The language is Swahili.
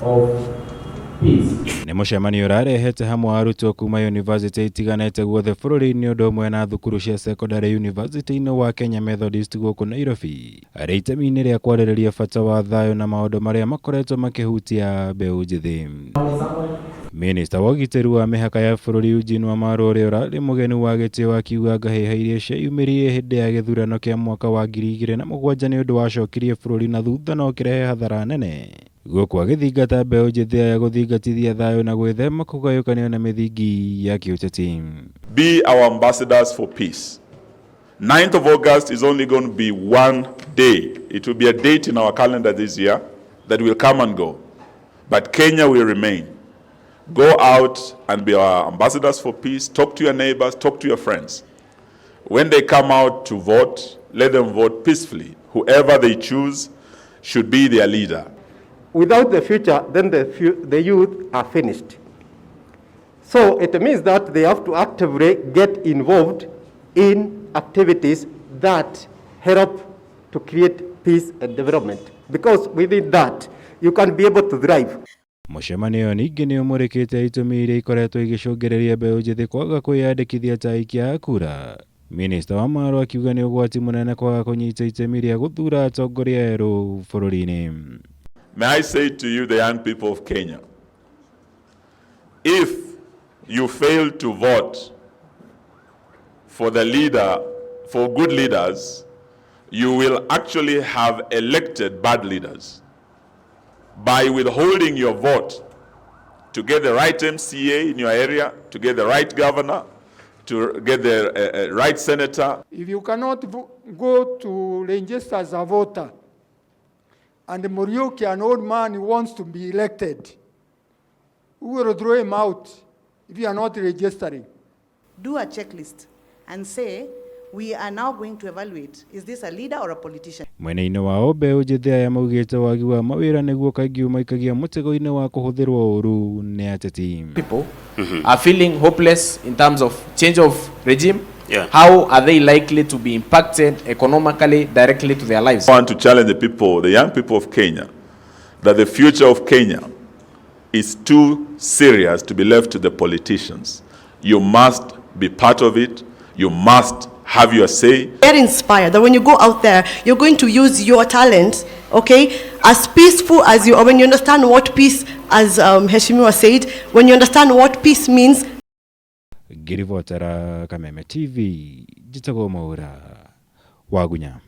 of peace. Nĩ mũcemanio ũrarehete hamwe arutwo kuma university itiganĩte guothe bũrũri-inĩ ũndũ ũmwe na thukuru cia secondary university-inĩ wa Kenya Methodist gũkũ Nairobi, arĩ itemi-inĩ rĩa kwarĩrĩria bata wa thayu na maũndũ marĩa makoretwo makĩhutia mbeũ njithi. Minister wa ũgitĩri wa mĩhaka ya bũrũri Eugene Wamalwa ũrĩa ũrarĩ mũgeni wa gĩtĩo akiuga ngahĩha iria ciayumĩrire hĩndĩ ya gĩthurano kĩa mwaka wa 2007 nĩ ũndũ wacokirie bũrũri na thutha no kĩrehe hathara nene. Gũkũ agĩthingata mbeũ njithi ya gũthingatithia thayu na gwĩthema kũgayũkanio na mĩthingi ya kĩũteti. Be our ambassadors for peace. 9th of August is only going to be one day. It will be a date in our calendar this year that will come and go. But Kenya will remain. Go out and be our ambassadors for peace. Talk to your neighbors, talk to your friends. When they come out to vote, let them vote peacefully. Whoever they choose should be their leader. Without the future, then the youth are finished. So it means that they have to actively get involved in activities that help to create peace and development. Because within that, you can be able to thrive. Mũcemanio ningĩ nĩ ũmũrĩkĩte itũmi iria ikoretwo igĩcũngĩrĩria mbeũ njithi kwaga kwĩyandĩkithia ta aikia a kura. Minister Wamalwa akiuga nĩ ũgwati mũnene kwaga kũnyita itemi rĩa gũthura atongoria erũ bũrũri-inĩ. May I say to you, the young people of Kenya, if you fail to vote for the leader, for good leaders, you will actually have elected bad leaders. By withholding your vote to get the right MCA in your area, to get the right governor, to get the right senator. If you cannot go to register as a voter, and Muriuki, an old man who wants to be elected, who will throw him out if you are not registering? Do a checklist and say, we are now going to evaluate, is this a leader or a politician? Mwena-inĩ wao mbeũ njithi aya maugĩte wagi wa mawĩra nĩguo kaingĩ ũmaikagia mũtego-inĩ wa kũhũthĩrwo ũru nĩ ateti. People are feeling hopeless in terms of change of regime. How are they likely to be impacted economically directly to their lives? I want to challenge the people, the young people of Kenya, that the future of Kenya is too serious to be left to the politicians. You must be part of it. You must have your say. Get inspired that when you go out there, you're going to use your talent, okay, as peaceful as you, or when you understand what peace, as Heshimiwa said, when you understand what peace means. Girivotera Kameme TV, Jitago Maura, Wagunya.